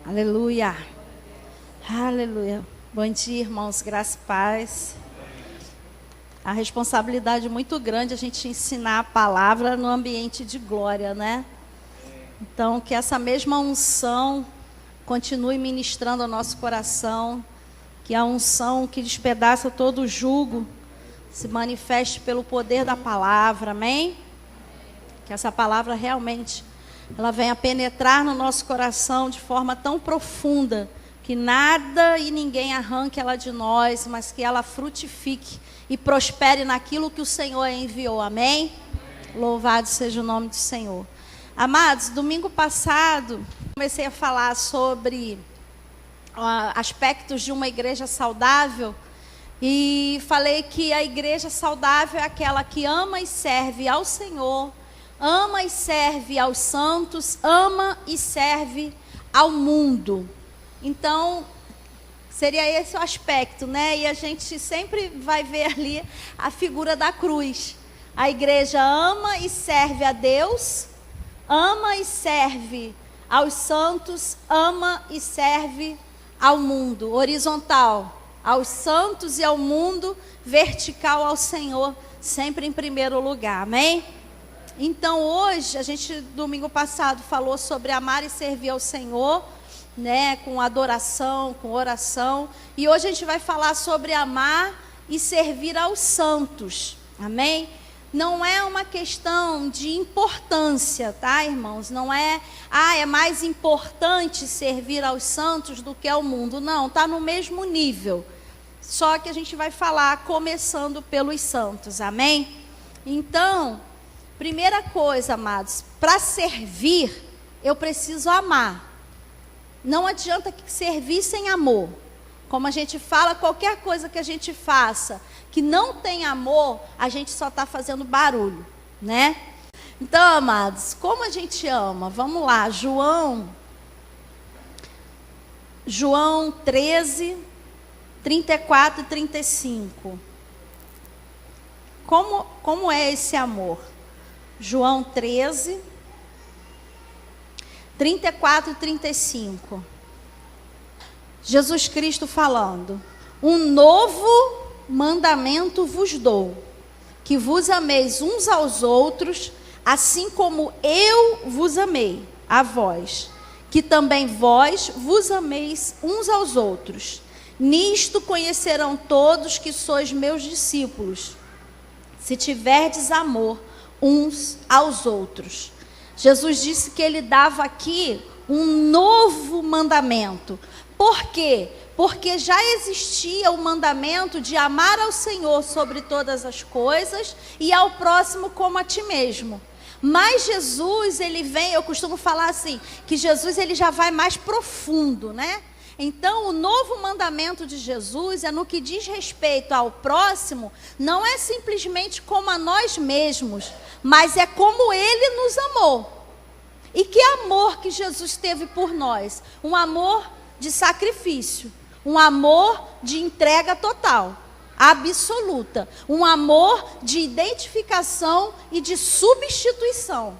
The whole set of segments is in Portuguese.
Aleluia. Aleluia. Bom dia, irmãos. Graça e paz. A responsabilidade muito grande a gente ensinar a palavra no ambiente de glória, né? Então, que essa mesma unção continue ministrando ao nosso coração, que a unção que despedaça todo o jugo se manifeste pelo poder da palavra, amém? Que essa palavra realmente ela venha penetrar no nosso coração de forma tão profunda que nada e ninguém arranque ela de nós, mas que ela frutifique e prospere naquilo que o Senhor enviou, amém? Louvado seja o nome do Senhor. Amados, domingo passado comecei a falar sobre aspectos de uma igreja saudável e falei que a igreja saudável é aquela que ama e serve ao Senhor, ama e serve aos santos, ama e serve ao mundo. Então, seria esse o aspecto, né? E a gente sempre vai ver ali a figura da cruz. A igreja ama e serve a Deus, ama e serve aos santos, ama e serve ao mundo. Horizontal, aos santos e ao mundo, vertical ao Senhor, sempre em primeiro lugar, amém? Então hoje, a gente domingo passado falou sobre amar e servir ao Senhor, né, com adoração, com oração, e hoje a gente vai falar sobre amar e servir aos santos, amém? Não é uma questão de importância, tá, irmãos? Não é, é mais importante servir aos santos do que ao mundo, não, tá no mesmo nível, só que a gente vai falar começando pelos santos, amém? Então, primeira coisa, amados, para servir, eu preciso amar. Não adianta servir sem amor. Como a gente fala, qualquer coisa que a gente faça que não tem amor, a gente só está fazendo barulho, né? Então, amados, como a gente ama? Vamos lá, João 13, 34 e 35. Como é esse amor? João 13, 34 e 35. Jesus Cristo falando: um novo mandamento vos dou, que vos ameis uns aos outros, assim como eu vos amei a vós, que também vós vos ameis uns aos outros. Nisto conhecerão todos que sois meus discípulos, se tiverdes amor uns aos outros. Jesus disse que ele dava aqui um novo mandamento. Por quê? Porque já existia o mandamento de amar ao Senhor sobre todas as coisas e ao próximo como a ti mesmo. Mas Jesus, ele vem, eu costumo falar assim, que Jesus ele já vai mais profundo, né? Então, o novo mandamento de Jesus é no que diz respeito ao próximo, não é simplesmente como a nós mesmos, mas é como ele nos amou. E que amor que Jesus teve por nós? Um amor de sacrifício, um amor de entrega total, absoluta, um amor de identificação e de substituição.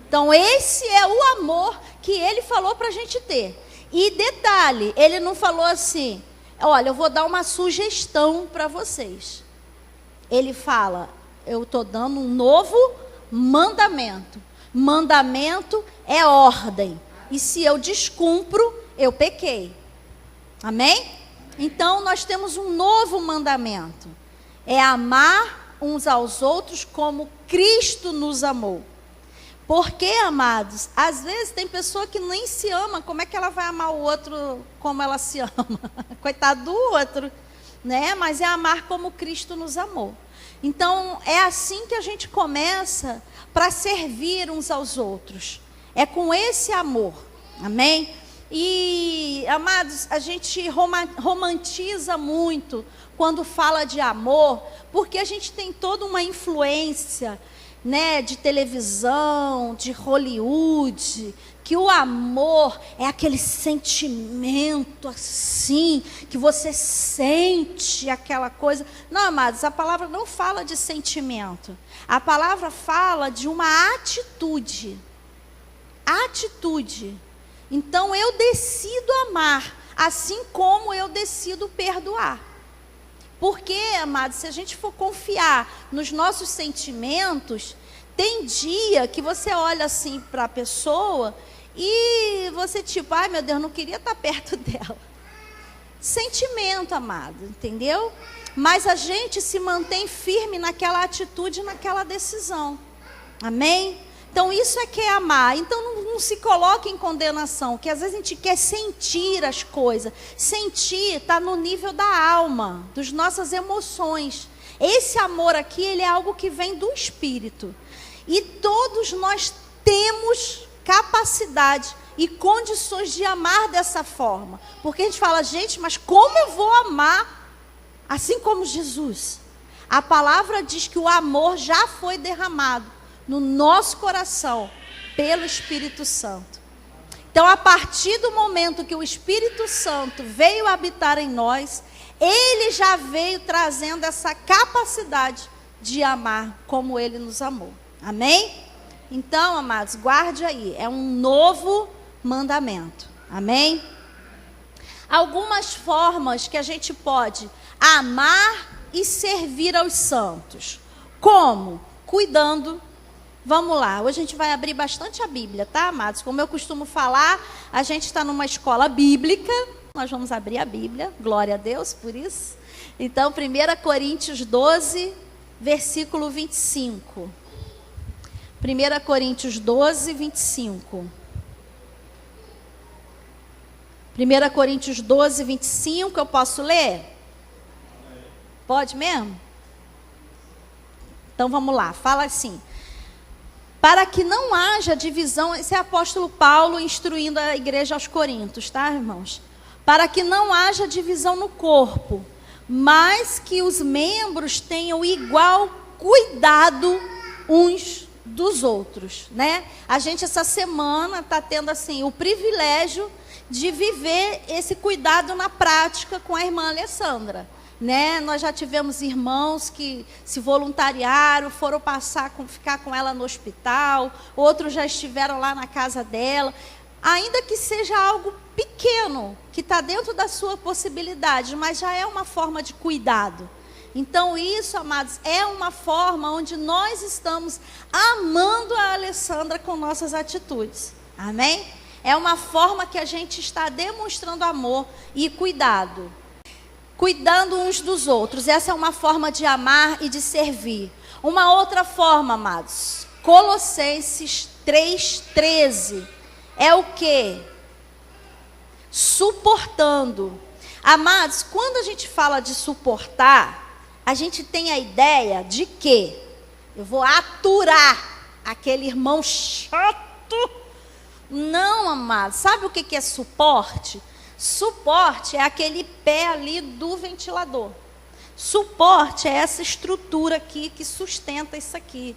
Então, esse é o amor que ele falou para a gente ter. E detalhe, ele não falou assim, olha, eu vou dar uma sugestão para vocês. Ele fala, eu estou dando um novo mandamento. Mandamento é ordem. E se eu descumpro, eu pequei. Amém? Então, nós temos um novo mandamento. É amar uns aos outros como Cristo nos amou. Porque, amados, às vezes tem pessoa que nem se ama, como é que ela vai amar o outro como ela se ama? Coitado do outro, né? Mas é amar como Cristo nos amou. Então, é assim que a gente começa para servir uns aos outros. É com esse amor, amém? E, amados, a gente romantiza muito quando fala de amor, porque a gente tem toda uma influência, né, de televisão, de Hollywood, que o amor é aquele sentimento assim, que você sente aquela coisa. Não, amados, a palavra não fala de sentimento. A palavra fala de uma atitude. Atitude. Então eu decido amar, assim como eu decido perdoar. Porque, amados, se a gente for confiar nos nossos sentimentos, tem dia que você olha assim para a pessoa e você tipo, ai meu Deus, não queria estar perto dela. Sentimento, amado, entendeu? Mas a gente se mantém firme naquela atitude, naquela decisão. Amém? Então isso é que é amar. Então não se coloque em condenação, que às vezes a gente quer sentir as coisas. Sentir está no nível da alma, das nossas emoções. Esse amor aqui, ele é algo que vem do Espírito. E todos nós temos capacidade e condições de amar dessa forma. Porque a gente fala, gente, mas como eu vou amar assim como Jesus? A palavra diz que o amor já foi derramado no nosso coração pelo Espírito Santo. Então, a partir do momento que o Espírito Santo veio habitar em nós, ele já veio trazendo essa capacidade de amar como ele nos amou. Amém? Então, amados, guarde aí, é um novo mandamento. Amém? Algumas formas que a gente pode amar e servir aos santos. Como? Cuidando. Vamos lá, hoje a gente vai abrir bastante a Bíblia, tá, amados? Como eu costumo falar, a gente está numa escola bíblica, nós vamos abrir a Bíblia, glória a Deus por isso. Então, 1 Coríntios 12, versículo 25. 1 Coríntios 12, 25. 1 Coríntios 12, 25, eu posso ler? Pode mesmo? Então vamos lá, fala assim. Para que não haja divisão, esse é o apóstolo Paulo instruindo a igreja aos Coríntios, tá, irmãos? Para que não haja divisão no corpo, mas que os membros tenham igual cuidado uns dos outros, né? A gente essa semana está tendo assim o privilégio de viver esse cuidado na prática com a irmã Alessandra, né? Nós já tivemos irmãos que se voluntariaram, foram ficar com ela no hospital, outros já estiveram lá na casa dela, ainda que seja algo pequeno, que está dentro da sua possibilidade, mas já é uma forma de cuidado. Então isso, amados, é uma forma onde nós estamos amando a Alessandra com nossas atitudes. Amém? É uma forma que a gente está demonstrando amor e cuidado. Cuidando uns dos outros. Essa é uma forma de amar e de servir. Uma outra forma, amados. Colossenses 3,13. É o quê? Suportando. Amados, quando a gente fala de suportar, a gente tem a ideia de que eu vou aturar aquele irmão chato. Não, amados. Sabe o que é suporte? Suporte é aquele pé ali do ventilador. Suporte é essa estrutura aqui que sustenta isso aqui.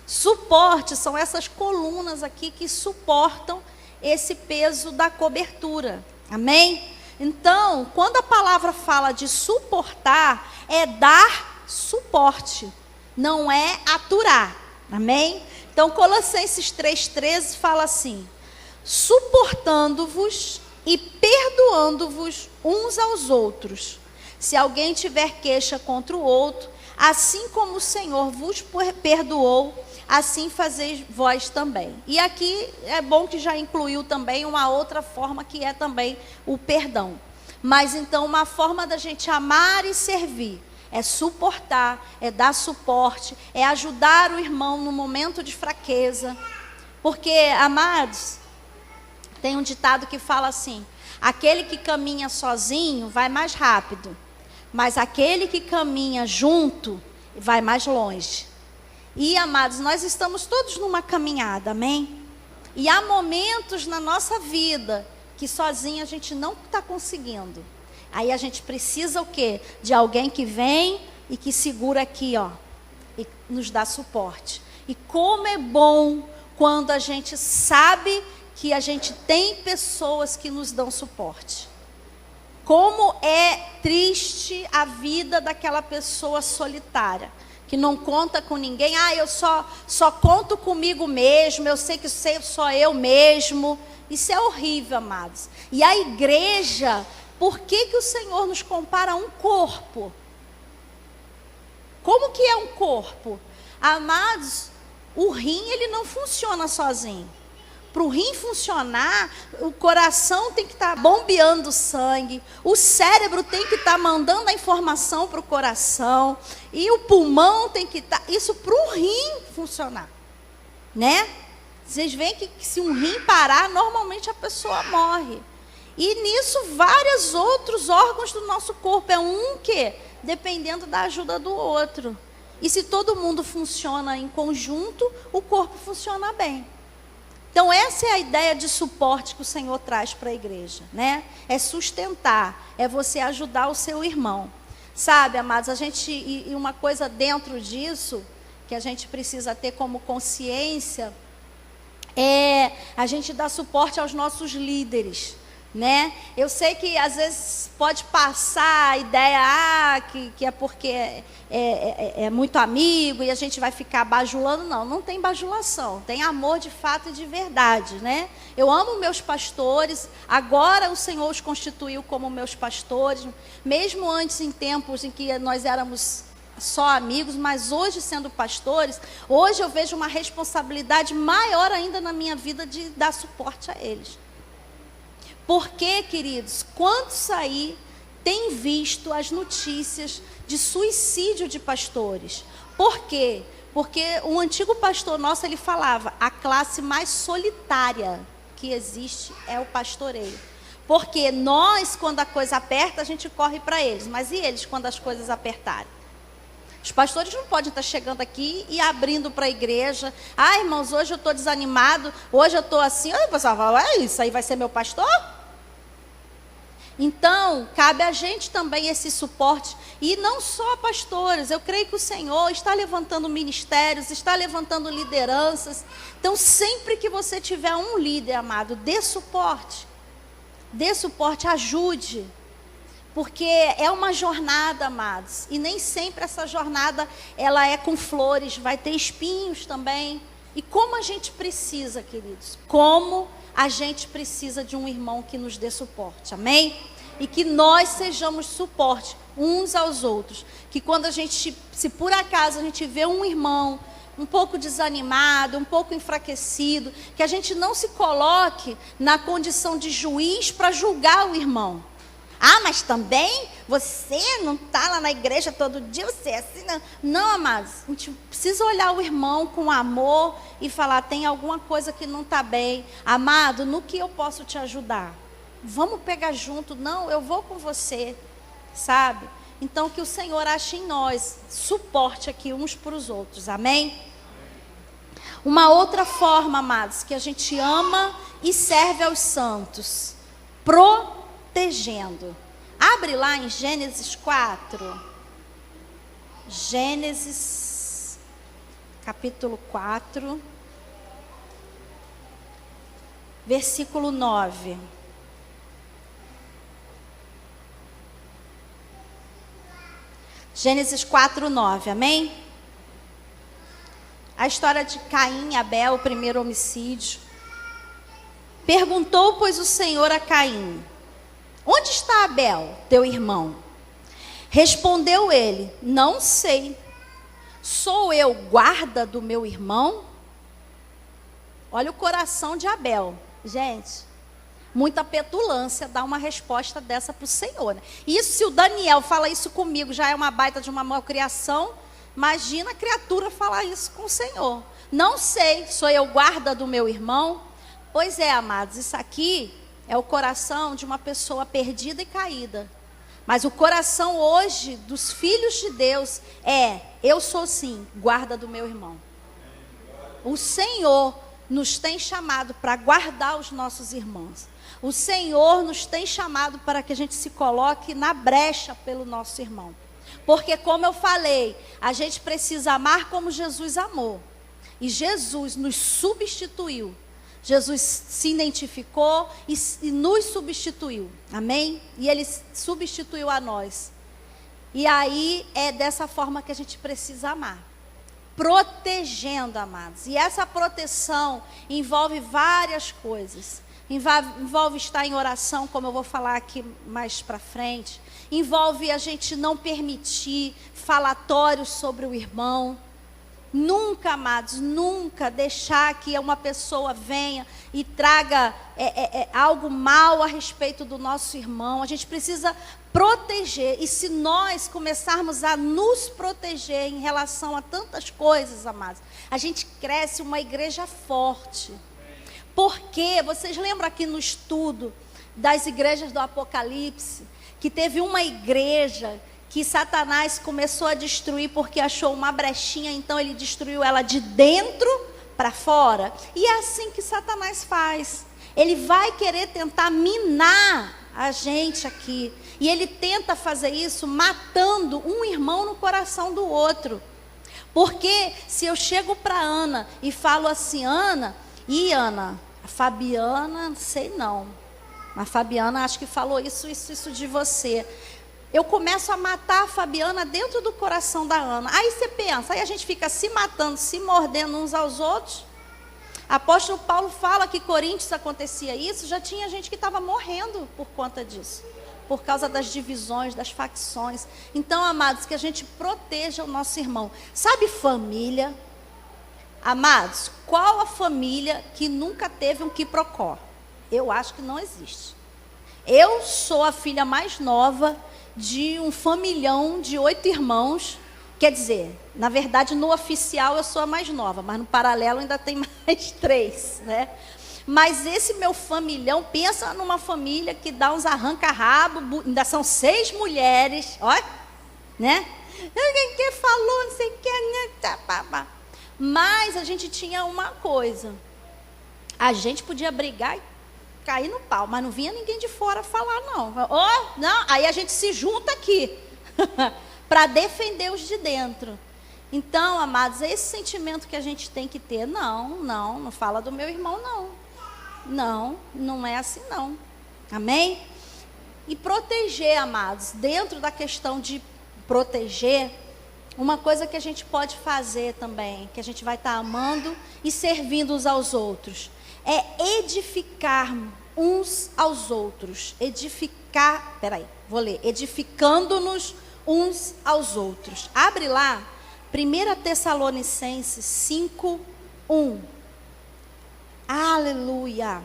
Suporte são essas colunas aqui que suportam esse peso da cobertura. Amém? Então, quando a palavra fala de suportar, é dar suporte, não é aturar. Amém? Então, Colossenses 3,13 fala assim: suportando-vos e perdoando-vos uns aos outros. Se alguém tiver queixa contra o outro, assim como o Senhor vos perdoou, assim fazeis vós também. E aqui é bom que já incluiu também uma outra forma que é também o perdão. Mas então uma forma da gente amar e servir é suportar, é dar suporte, é ajudar o irmão no momento de fraqueza. Porque, amados, tem um ditado que fala assim: aquele que caminha sozinho vai mais rápido, mas aquele que caminha junto vai mais longe. E, amados, nós estamos todos numa caminhada, amém? E há momentos na nossa vida que sozinho a gente não está conseguindo. Aí a gente precisa o quê? De alguém que vem e que segura aqui, ó, e nos dá suporte. E como é bom quando a gente sabe que a gente tem pessoas que nos dão suporte. Como é triste a vida daquela pessoa solitária, que não conta com ninguém. Ah, eu só conto comigo mesmo, eu sei que sei só eu mesmo. Isso é horrível, amados. E a igreja, por que o Senhor nos compara a um corpo? Como que é um corpo? Amados, o rim ele não funciona sozinho. Para o rim funcionar, o coração tem que estar bombeando sangue, o cérebro tem que estar mandando a informação para o coração, e o pulmão tem que estar... Isso para o rim funcionar, né? Vocês veem que se um rim parar, normalmente a pessoa morre. E nisso, vários outros órgãos do nosso corpo. É um que, dependendo da ajuda do outro. E se todo mundo funciona em conjunto, o corpo funciona bem. Então, essa é a ideia de suporte que o Senhor traz para a igreja, né? É sustentar, é você ajudar o seu irmão. Sabe, amados, e uma coisa dentro disso, que a gente precisa ter como consciência, é a gente dar suporte aos nossos líderes, né? Eu sei que às vezes pode passar a ideia que é porque é muito amigo e a gente vai ficar bajulando. Não tem bajulação, tem amor de fato e de verdade, né? Eu amo meus pastores, agora o Senhor os constituiu como meus pastores, mesmo antes em tempos em que nós éramos só amigos, mas hoje sendo pastores, hoje eu vejo uma responsabilidade maior ainda na minha vida de dar suporte a eles. Porque, queridos, quantos aí têm visto as notícias de suicídio de pastores? Por quê? Porque um antigo pastor nosso, ele falava, a classe mais solitária que existe é o pastoreio. Porque nós, quando a coisa aperta, a gente corre para eles. Mas e eles, quando as coisas apertarem? Os pastores não podem estar chegando aqui e abrindo para a igreja. Ah, irmãos, hoje eu estou desanimado, hoje eu estou assim. Aí o pessoal fala, isso aí vai ser meu pastor? Então, cabe a gente também esse suporte. E não só pastores, eu creio que o Senhor está levantando ministérios, está levantando lideranças. Então, sempre que você tiver um líder, amado, dê suporte, ajude. Porque é uma jornada, amados, e nem sempre essa jornada ela é com flores, vai ter espinhos também. E como a gente precisa, queridos, como a gente precisa de um irmão que nos dê suporte, amém? E que nós sejamos suporte uns aos outros, que quando a gente, se por acaso a gente vê um irmão um pouco desanimado, um pouco enfraquecido, que a gente não se coloque na condição de juiz para julgar o irmão. Ah, mas também você não está lá na igreja todo dia, você é assim, não. Não, amados, a gente precisa olhar o irmão com amor e falar, tem alguma coisa que não está bem. Amado, no que eu posso te ajudar? Vamos pegar junto, não, eu vou com você, sabe? Então, que o Senhor ache em nós suporte aqui uns para os outros, amém? Uma outra forma, amados, que a gente ama e serve aos santos, protegendo. Abre lá em Gênesis 4. Gênesis, capítulo 4, versículo 9. Gênesis 4, 9, amém? A história de Caim e Abel, o primeiro homicídio. Perguntou, pois, o Senhor a Caim, onde está Abel, teu irmão? Respondeu ele, não sei. Sou eu guarda do meu irmão? Olha o coração de Abel. Gente, muita petulância dar uma resposta dessa para o Senhor, né? Isso, se o Daniel fala isso comigo, já é uma baita de uma malcriação. Imagina a criatura falar isso com o Senhor. Não sei, sou eu guarda do meu irmão? Pois é, amados, isso aqui é o coração de uma pessoa perdida e caída. Mas o coração hoje dos filhos de Deus é, eu sou sim, guarda do meu irmão. O Senhor nos tem chamado para guardar os nossos irmãos. O Senhor nos tem chamado para que a gente se coloque na brecha pelo nosso irmão. Porque, como eu falei, a gente precisa amar como Jesus amou. E Jesus nos substituiu. Jesus se identificou e nos substituiu. Amém? E Ele substituiu a nós. E aí é dessa forma que a gente precisa amar. Protegendo, amados. E essa proteção envolve várias coisas. Envolve estar em oração, como eu vou falar aqui mais para frente. Envolve a gente não permitir falatórios sobre o irmão. Nunca, amados, nunca deixar que uma pessoa venha e traga algo mal a respeito do nosso irmão. A gente precisa proteger. E se nós começarmos a nos proteger em relação a tantas coisas, amados, a gente cresce uma igreja forte. Porque, vocês lembram aqui no estudo das igrejas do Apocalipse, que teve uma igreja que Satanás começou a destruir porque achou uma brechinha, então ele destruiu ela de dentro para fora. E é assim que Satanás faz. Ele vai querer tentar minar a gente aqui. E ele tenta fazer isso matando um irmão no coração do outro. Porque se eu chego para Ana e falo assim, Ana, a Fabiana, não sei não. A Fabiana acho que falou isso de você. Eu começo a matar a Fabiana dentro do coração da Ana. Aí você pensa, aí a gente fica se matando, se mordendo uns aos outros. Apóstolo Paulo fala que em Coríntios acontecia isso, já tinha gente que estava morrendo por conta disso. Por causa das divisões, das facções. Então, amados, que a gente proteja o nosso irmão. Sabe família? Amados, qual a família que nunca teve um quiprocó? Eu acho que não existe. Eu sou a filha mais nova de um familhão de 8 irmãos. Quer dizer, na verdade, no oficial eu sou a mais nova, mas no paralelo ainda tem mais 3, né? Mas esse meu familhão, pensa numa família que dá uns arranca-rabo, ainda são 6 mulheres, olha, né? Quem falou, não sei o que, né? Mas a gente tinha uma coisa, a gente podia brigar e cair no pau, mas não vinha ninguém de fora falar, não. Não, aí a gente se junta aqui para defender os de dentro. Então, amados, é esse sentimento que a gente tem que ter. Não fala do meu irmão, não. Não é assim, não. Amém? E proteger, amados, dentro da questão de proteger, uma coisa que a gente pode fazer também, que a gente vai estar amando e servindo uns aos outros, é edificar uns aos outros. Edificando-nos uns aos outros. Abre lá, 1 Tessalonicenses 5:1. Aleluia.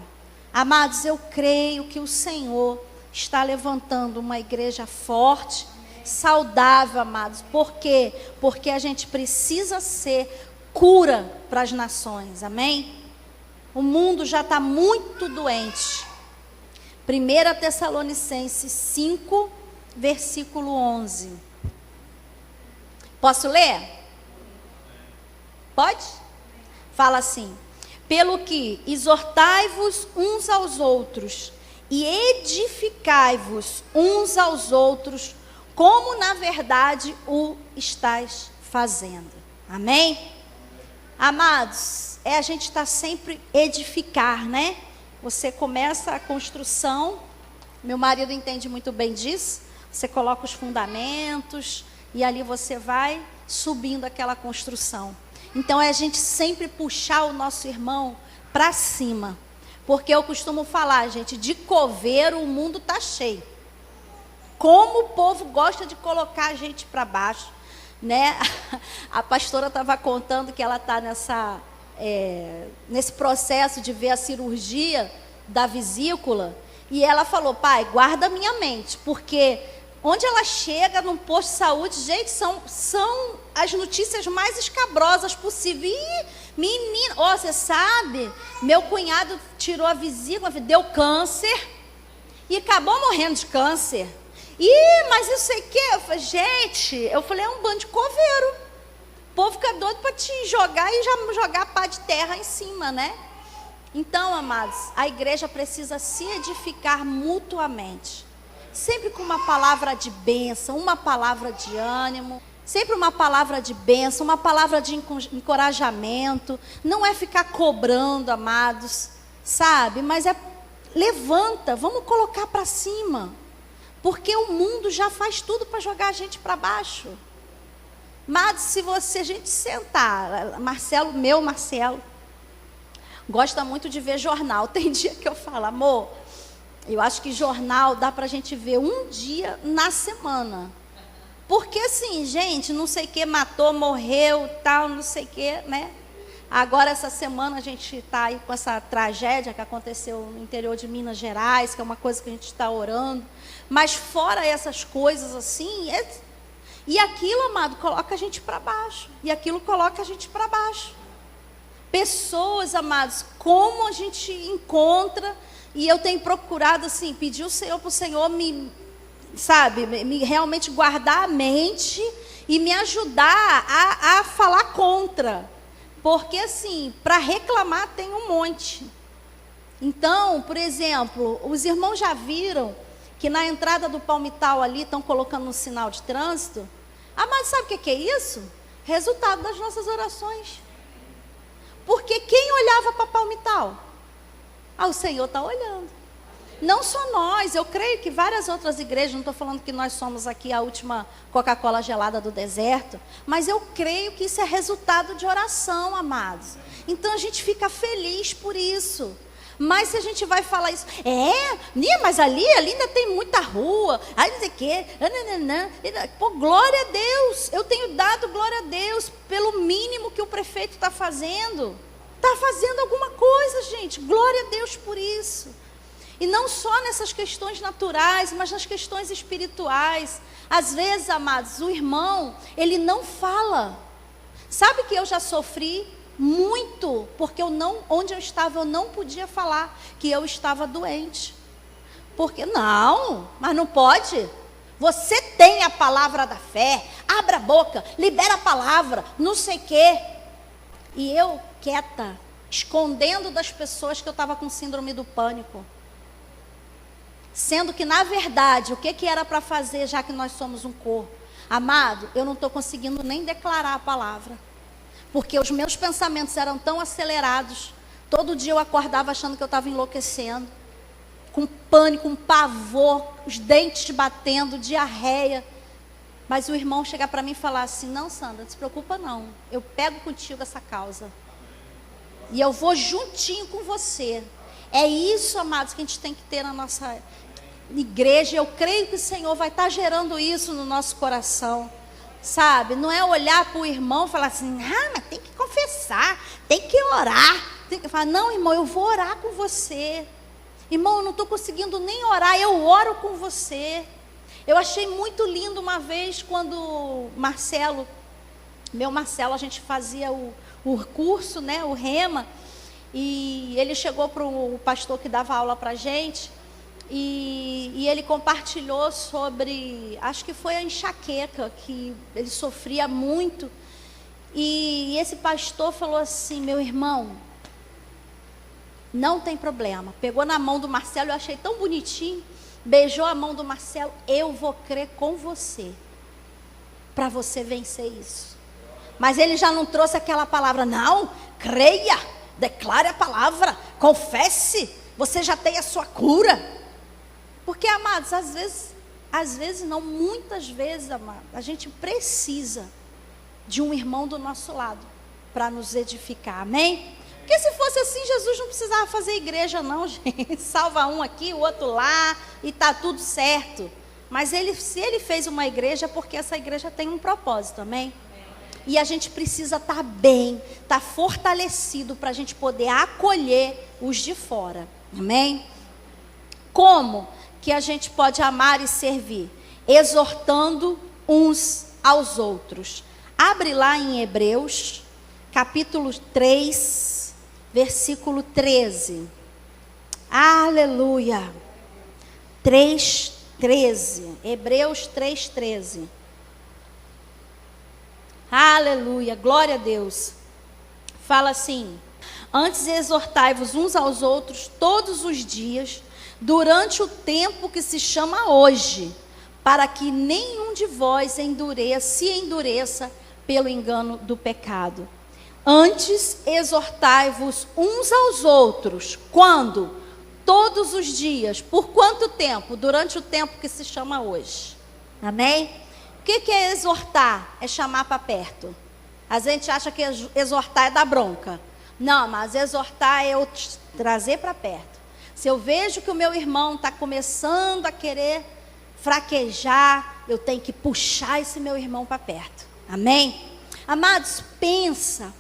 Amados, eu creio que o Senhor está levantando uma igreja forte, saudável, amados. Por quê? Porque a gente precisa ser cura para as nações, amém? O mundo já está muito doente. 1 Tessalonicenses 5, versículo 11. Posso ler? Pode? Fala assim: pelo que exortai-vos uns aos outros e edificai-vos uns aos outros, como na verdade o estáis fazendo. Amém? Amados, a gente está sempre edificar, né? Você começa a construção, meu marido entende muito bem disso, você coloca os fundamentos e ali você vai subindo aquela construção. Então é a gente sempre puxar o nosso irmão para cima, porque eu costumo falar, gente, de coveiro o mundo está cheio. Como o povo gosta de colocar a gente para baixo, né? A pastora estava contando que ela está nesse processo de ver a cirurgia da vesícula, e ela falou: pai, guarda a minha mente, porque onde ela chega num posto de saúde, gente, são as notícias mais escabrosas possíveis. Ih, menina, você sabe, meu cunhado tirou a vesícula, deu câncer e acabou morrendo de câncer. Mas eu sei que, eu falei, é um bando de coveiro. O povo fica doido para te jogar e já jogar pá de terra em cima, né? Então, amados, a igreja precisa se edificar mutuamente. Sempre com uma palavra de bênção, uma palavra de ânimo, sempre uma palavra de bênção, uma palavra de encorajamento. Não é ficar cobrando, amados, sabe? Mas levanta, vamos colocar para cima. Porque o mundo já faz tudo para jogar a gente para baixo. Mas se a gente sentar, Marcelo, gosta muito de ver jornal. Tem dia que eu falo, amor, eu acho que jornal dá para a gente ver um dia na semana. Porque assim, gente, não sei o que, matou, morreu, tal, não sei o que, né? Agora, essa semana, a gente está aí com essa tragédia que aconteceu no interior de Minas Gerais, que é uma coisa que a gente está orando. Mas fora essas coisas assim, e aquilo, amado, coloca a gente para baixo. E aquilo coloca a gente para baixo. Pessoas, amados, como a gente encontra, e eu tenho procurado, assim, pedir o Senhor para o Senhor me realmente guardar a mente e me ajudar a falar contra. Porque, assim, para reclamar tem um monte. Então, por exemplo, os irmãos já viram que na entrada do Palmital ali estão colocando um sinal de trânsito? Ah, mas sabe o que é isso? Resultado das nossas orações. Porque quem olhava para Palmital? Ah, o Senhor está olhando. Não só nós, eu creio que várias outras igrejas, não estou falando que nós somos aqui a última Coca-Cola gelada do deserto, mas eu creio que isso é resultado de oração, amados. Então a gente fica feliz por isso. Mas se a gente vai falar isso, mas ali ainda tem muita rua, aí não sei o quê, pô, glória a Deus, eu tenho dado glória a Deus pelo mínimo que o prefeito está fazendo. Está fazendo alguma coisa, gente, glória a Deus por isso. E não só nessas questões naturais, mas nas questões espirituais. Às vezes, amados, o irmão, ele não fala. Sabe que eu já sofri muito, porque onde eu estava, eu não podia falar que eu estava doente. Porque, mas não pode. Você tem a palavra da fé, abra a boca, libera a palavra, não sei o quê. E eu, quieta, escondendo das pessoas que eu estava com síndrome do pânico. Sendo que, na verdade, o que era para fazer, já que nós somos um corpo? Amado, eu não estou conseguindo nem declarar a palavra. Porque os meus pensamentos eram tão acelerados. Todo dia eu acordava achando que eu estava enlouquecendo. Com pânico, com pavor, os dentes batendo, diarreia. Mas o irmão chega para mim e fala assim, não, Sandra, não se preocupa não. Eu pego contigo essa causa. E eu vou juntinho com você. É isso, amados, que a gente tem que ter na nossa igreja. Eu creio que o Senhor vai estar gerando isso no nosso coração, sabe? Não é olhar para o irmão e falar assim, mas tem que confessar, tem que orar. Tem que falar, não, irmão, eu vou orar com você. Irmão, eu não estou conseguindo nem orar, eu oro com você. Eu achei muito lindo uma vez quando Marcelo, a gente fazia o curso, né, o Rema. E ele chegou para o pastor que dava aula para a gente, e ele compartilhou sobre, acho que foi a enxaqueca, que ele sofria muito. E esse pastor falou assim, meu irmão, não tem problema. Pegou na mão do Marcelo, eu achei tão bonitinho, beijou a mão do Marcelo, eu vou crer com você, para você vencer isso. Mas ele já não trouxe aquela palavra, não, creia. Declare a palavra, confesse, você já tem a sua cura. Porque, amados, às vezes não, muitas vezes, amados, a gente precisa de um irmão do nosso lado para nos edificar, amém? Porque se fosse assim, Jesus não precisava fazer igreja não, gente. Salva um aqui, o outro lá, e está tudo certo. Mas se ele fez uma igreja, é porque essa igreja tem um propósito, amém? E a gente precisa estar bem, estar fortalecido para a gente poder acolher os de fora. Amém? Como que a gente pode amar e servir? Exortando uns aos outros. Abre lá em Hebreus, capítulo 3, versículo 13. Aleluia. 3:13. Hebreus 3:13. Aleluia, glória a Deus. Fala assim: antes exortai-vos uns aos outros todos os dias, durante o tempo que se chama hoje, para que nenhum de vós se endureça pelo engano do pecado. Antes exortai-vos uns aos outros, quando? todos os dias. Por quanto tempo? Durante o tempo que se chama hoje. Amém? O que é exortar? É chamar para perto. A gente acha que exortar é dar bronca. Não, mas exortar é eu trazer para perto. Se eu vejo que o meu irmão está começando a querer fraquejar, eu tenho que puxar esse meu irmão para perto. Amém? Amados, pensa.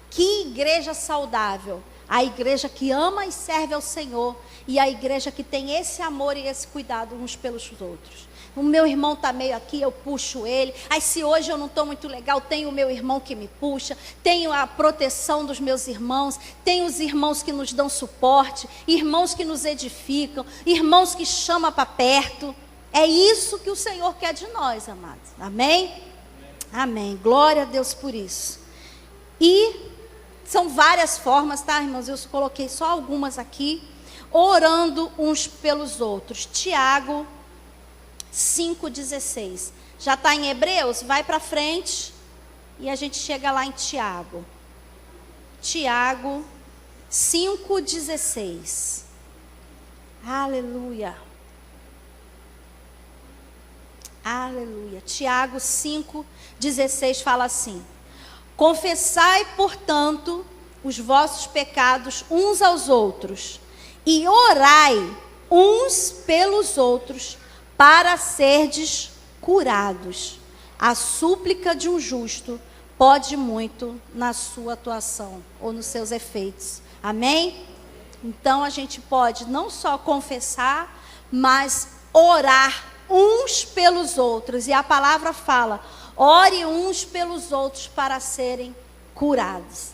Que igreja saudável. A igreja que ama e serve ao Senhor. E a igreja que tem esse amor e esse cuidado uns pelos outros. O meu irmão está meio aqui, eu puxo ele. Aí se hoje eu não estou muito legal, tenho o meu irmão que me puxa. Tenho a proteção dos meus irmãos. Tenho os irmãos que nos dão suporte. Irmãos que nos edificam. Irmãos que chamam para perto. É isso que o Senhor quer de nós, amados. Amém? Amém. Glória a Deus por isso. E são várias formas, tá, irmãos? Eu coloquei só algumas aqui. Orando uns pelos outros. Tiago 5,16. Já está em Hebreus? Vai para frente. E a gente chega lá em Tiago. Tiago 5,16. Aleluia. Aleluia. Tiago 5,16 fala assim: confessai, portanto, os vossos pecados uns aos outros, e orai uns pelos outros, para serdes curados. A súplica de um justo pode muito na sua atuação, ou nos seus efeitos. Amém? Então a gente pode não só confessar, mas orar uns pelos outros. E a palavra fala: ore uns pelos outros para serem curados.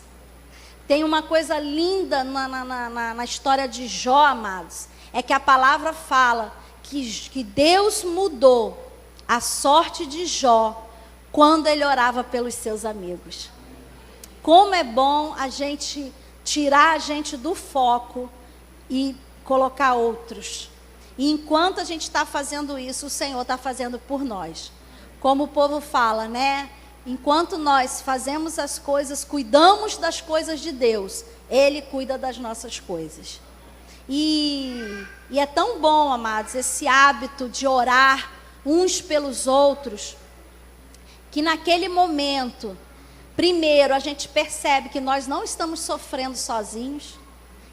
Tem uma coisa linda na história de Jó, amados. É que a palavra fala que Deus mudou a sorte de Jó quando ele orava pelos seus amigos. Como é bom a gente tirar a gente do foco e colocar outros. E enquanto a gente está fazendo isso, o Senhor está fazendo por nós. Como o povo fala, né? Enquanto nós fazemos as coisas, cuidamos das coisas de Deus, Ele cuida das nossas coisas. E é tão bom, amados, esse hábito de orar uns pelos outros, que naquele momento, primeiro, a gente percebe que nós não estamos sofrendo sozinhos,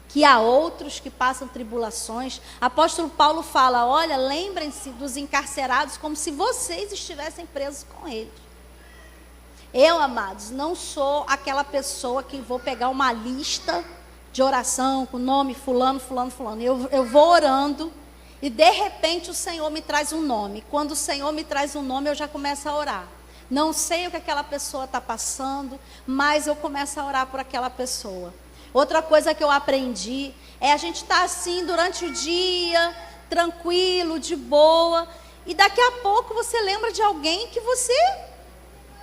que há outros que passam tribulações. Apóstolo Paulo fala: olha, lembrem-se dos encarcerados como se vocês estivessem presos com eles. Eu, amados, não sou aquela pessoa que vou pegar uma lista de oração com o nome fulano. Eu vou orando e de repente o Senhor me traz um nome. Quando o Senhor me traz um nome, eu já começo a orar. Não sei o que aquela pessoa está passando, mas eu começo a orar por aquela pessoa. Outra coisa que eu aprendi é a gente estar assim durante o dia, tranquilo, de boa, e daqui a pouco você lembra de alguém que você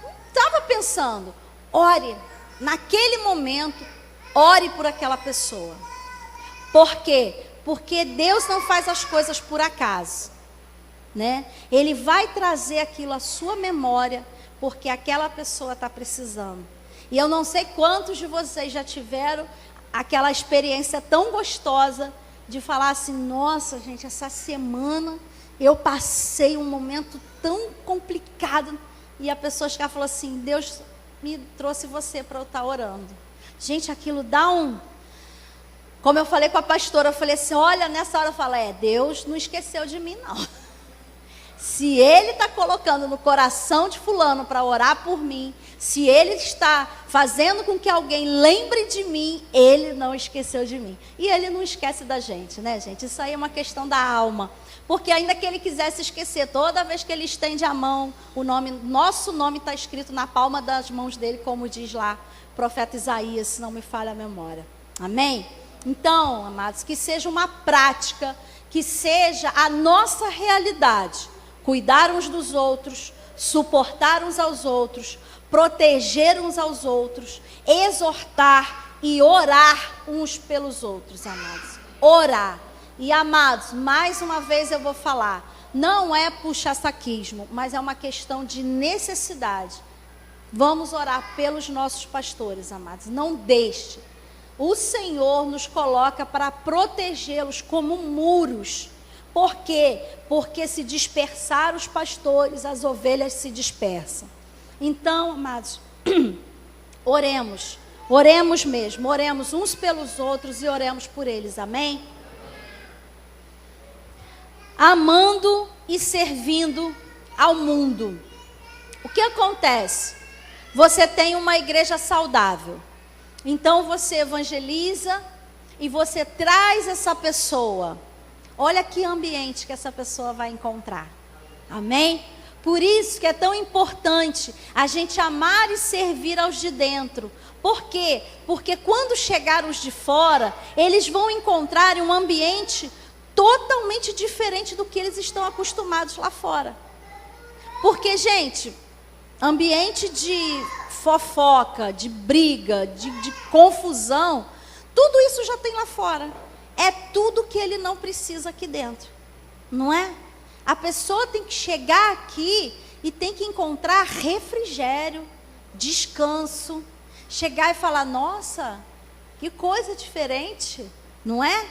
não estava pensando. Ore, naquele momento, ore por aquela pessoa. Por quê? Porque Deus não faz as coisas por acaso, né? Ele vai trazer aquilo à sua memória, porque aquela pessoa está precisando. E eu não sei quantos de vocês já tiveram aquela experiência tão gostosa de falar assim: nossa, gente, essa semana eu passei um momento tão complicado. E a pessoa chega e fala assim: Deus me trouxe você para eu estar orando. Gente, aquilo dá um... Como eu falei com a pastora, eu falei assim: olha, nessa hora eu falo, Deus não esqueceu de mim, não. Se Ele está colocando no coração de fulano para orar por mim, se Ele está fazendo com que alguém lembre de mim, Ele não esqueceu de mim. E Ele não esquece da gente, né, gente? Isso aí é uma questão da alma. Porque ainda que Ele quisesse esquecer, toda vez que Ele estende a mão, nosso nome está escrito na palma das mãos dEle, como diz lá o profeta Isaías, se não me falha a memória. Amém? Então, amados, que seja uma prática, que seja a nossa realidade. Cuidar uns dos outros, suportar uns aos outros, proteger uns aos outros, exortar e orar uns pelos outros, amados. Orar. E, amados, mais uma vez eu vou falar, não é puxa-saquismo, mas é uma questão de necessidade. Vamos orar pelos nossos pastores, amados. Não deixe. o Senhor nos coloca para protegê-los como muros. Por quê? Porque se dispersar os pastores, as ovelhas se dispersam. Então, amados, oremos. Oremos mesmo. Oremos uns pelos outros e oremos por eles. Amém? Amando e servindo ao mundo. O que acontece? Você tem uma igreja saudável. Então você evangeliza e você traz essa pessoa. Olha que ambiente que essa pessoa vai encontrar. Amém? Por isso que é tão importante a gente amar e servir aos de dentro. Por quê? Porque quando chegar os de fora, eles vão encontrar um ambiente totalmente diferente do que eles estão acostumados lá fora. Porque, gente, ambiente de fofoca, de briga, de confusão, tudo isso já tem lá fora. É tudo que ele não precisa aqui dentro, não é? A pessoa tem que chegar aqui e tem que encontrar refrigério, descanso, chegar e falar, nossa, que coisa diferente, não é?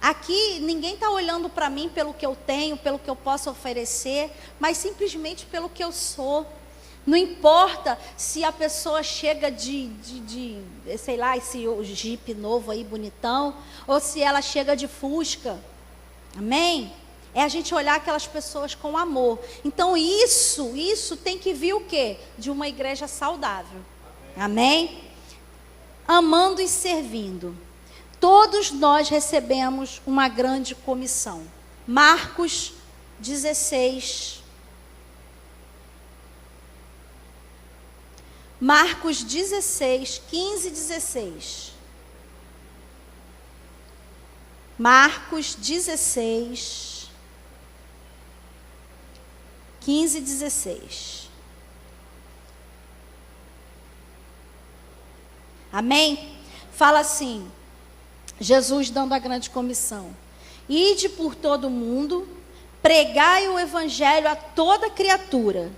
Aqui ninguém está olhando para mim pelo que eu tenho, pelo que eu posso oferecer, mas simplesmente pelo que eu sou. Não importa se a pessoa chega sei lá, esse Jeep novo aí, bonitão, ou se ela chega de Fusca. Amém? É a gente olhar aquelas pessoas com amor. Então isso tem que vir o quê? De uma igreja saudável. Amém? Amando e servindo. Todos nós recebemos uma grande comissão. Marcos 16. Marcos 16, 15 e 16. Marcos 16, 15 e 16. Amém? Fala assim, Jesus dando a grande comissão. Ide por todo o mundo, pregai o evangelho a toda criatura.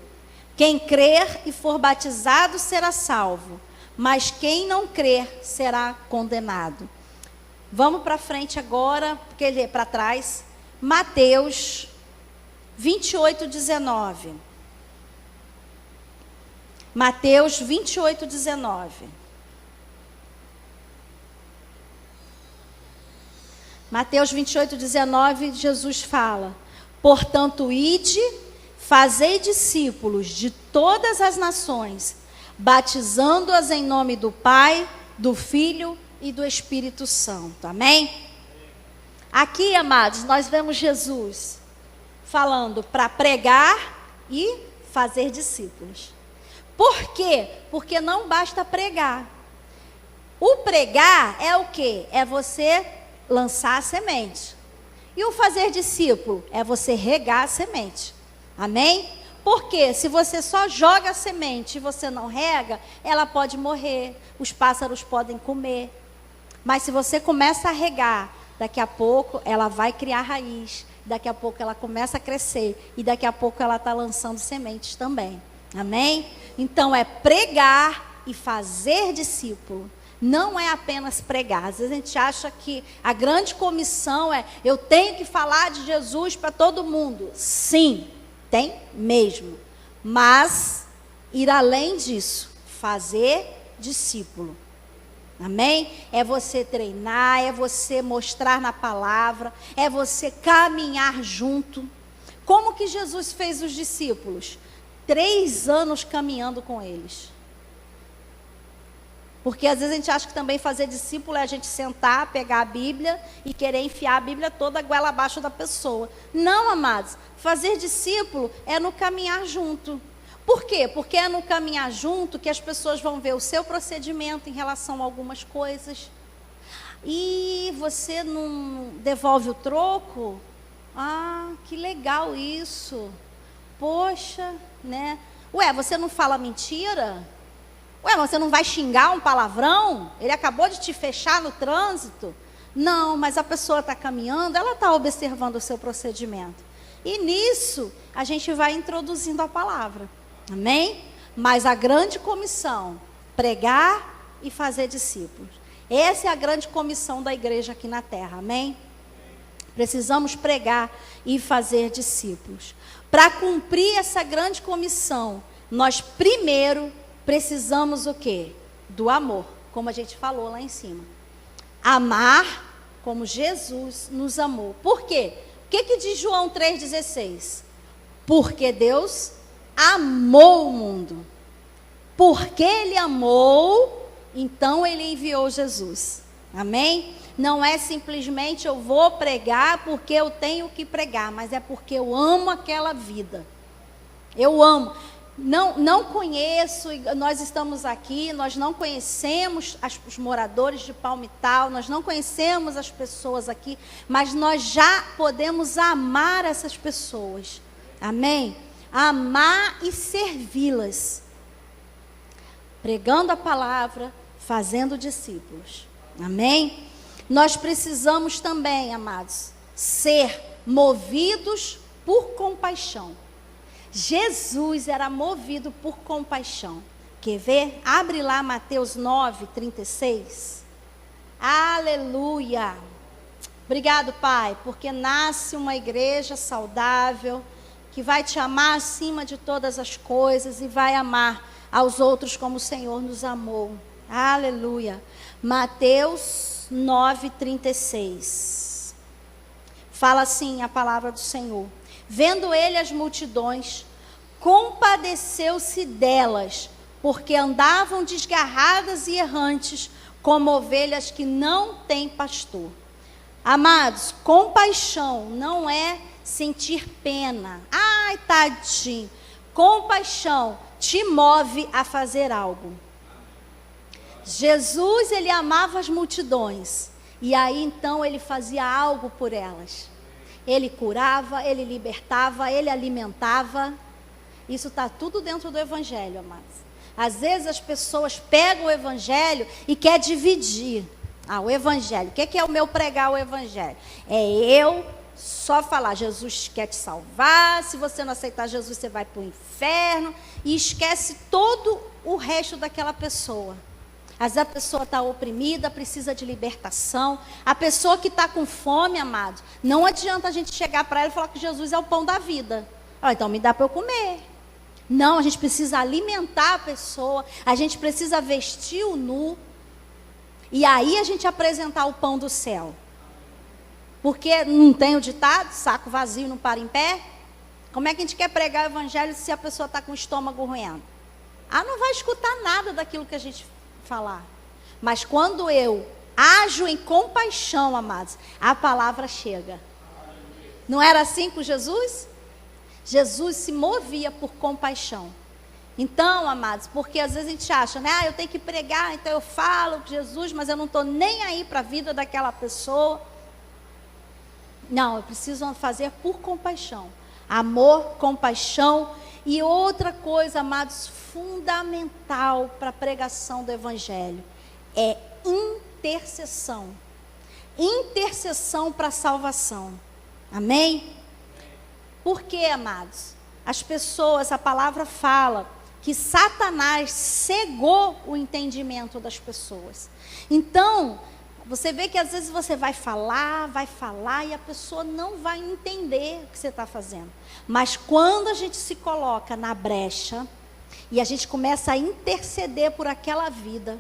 Quem crer e for batizado será salvo, mas quem não crer será condenado. Vamos para frente agora, porque ele é para trás. Mateus 28, 19. Mateus 28, 19. Mateus 28, 19, Jesus fala, portanto, ide, fazei discípulos de todas as nações, batizando-as em nome do Pai, do Filho e do Espírito Santo. Amém? Aqui, amados, nós vemos Jesus falando para pregar e fazer discípulos. Por quê? Porque não basta pregar. O pregar é o quê? É você lançar a semente. E o fazer discípulo é você regar a semente. Amém? Porque se você só joga a semente e você não rega, ela pode morrer, os pássaros podem comer. Mas se você começa a regar, daqui a pouco ela vai criar raiz, daqui a pouco ela começa a crescer e daqui a pouco ela está lançando sementes também. Amém? Então é pregar e fazer discípulo. Não é apenas pregar. Às vezes a gente acha que a grande comissão é eu tenho que falar de Jesus para todo mundo. Sim, tem mesmo. Mas ir além disso, fazer discípulo. Amém? É você treinar, é você mostrar na palavra, é você caminhar junto. Como que Jesus fez os discípulos? 3 anos caminhando com eles. Porque às vezes a gente acha que também fazer discípulo é a gente sentar, pegar a Bíblia e querer enfiar a Bíblia toda a goela abaixo da pessoa. Não, amados. Fazer discípulo é no caminhar junto. Por quê? Porque é no caminhar junto que as pessoas vão ver o seu procedimento em relação a algumas coisas. E você não devolve o troco? Ah, que legal isso. Poxa, né? Ué, você não fala mentira? Ué, mas você não vai xingar um palavrão? Ele acabou de te fechar no trânsito? Não, mas a pessoa está caminhando, ela está observando o seu procedimento. E nisso, a gente vai introduzindo a palavra. Amém? Mas a grande comissão, pregar e fazer discípulos. Essa é a grande comissão da igreja aqui na terra, amém? Precisamos pregar e fazer discípulos. Para cumprir essa grande comissão, nós primeiro precisamos o quê? Do amor, como a gente falou lá em cima. Amar como Jesus nos amou. Por quê? O que diz João 3,16? Porque Deus amou o mundo. Porque Ele amou, então Ele enviou Jesus. Amém? Não é simplesmente eu vou pregar porque eu tenho que pregar, mas é porque eu amo aquela vida. Eu amo. Não conheço, nós estamos aqui, nós não conhecemos os moradores de Palmital, nós não conhecemos as pessoas aqui, mas nós já podemos amar essas pessoas. Amém? Amar e servi-las. Pregando a palavra, fazendo discípulos. Amém? Nós precisamos também, amados, ser movidos por compaixão. Jesus era movido por compaixão. Quer ver? Abre lá Mateus 9:36. Aleluia! Obrigado, Pai, porque nasce uma igreja saudável, que vai te amar acima de todas as coisas e vai amar aos outros como o Senhor nos amou. Aleluia! Mateus 9:36. Fala assim a palavra do Senhor. Vendo ele as multidões, compadeceu-se delas, porque andavam desgarradas e errantes, como ovelhas que não têm pastor. Amados, compaixão não é sentir pena. Ai, tadinho. Compaixão te move a fazer algo. Jesus, ele amava as multidões. E aí, então, ele fazia algo por elas. Ele curava, ele libertava, ele alimentava. Isso está tudo dentro do Evangelho, amados. Às vezes as pessoas pegam o Evangelho e querem dividir. O Evangelho. O que é o meu pregar o Evangelho? É eu só falar, Jesus quer te salvar, se você não aceitar Jesus, você vai para o inferno. E esquece todo o resto daquela pessoa. Às vezes a pessoa está oprimida, precisa de libertação. A pessoa que está com fome, amado, não adianta a gente chegar para ela e falar que Jesus é o pão da vida. Então me dá para eu comer. Não, a gente precisa alimentar a pessoa, a gente precisa vestir o nu. E aí a gente apresentar o pão do céu. Porque não tem o ditado, saco vazio não para em pé. Como é que a gente quer pregar o evangelho se a pessoa está com o estômago ruim? Não vai escutar nada daquilo que a gente falar. Mas quando eu ajo em compaixão, amados, a palavra chega. Não era assim com Jesus? Jesus se movia por compaixão. Então, amados, porque às vezes a gente acha, né? Eu tenho que pregar, então eu falo de Jesus, mas eu não estou nem aí para a vida daquela pessoa. Não, eu preciso fazer por compaixão. Amor, compaixão. E outra coisa, amados, fundamental para a pregação do Evangelho é intercessão. Intercessão para a salvação. Amém? Por quê, amados? As pessoas, a palavra fala que Satanás cegou o entendimento das pessoas. Então, você vê que às vezes você vai falar e a pessoa não vai entender o que você está fazendo. Mas quando a gente se coloca na brecha e a gente começa a interceder por aquela vida,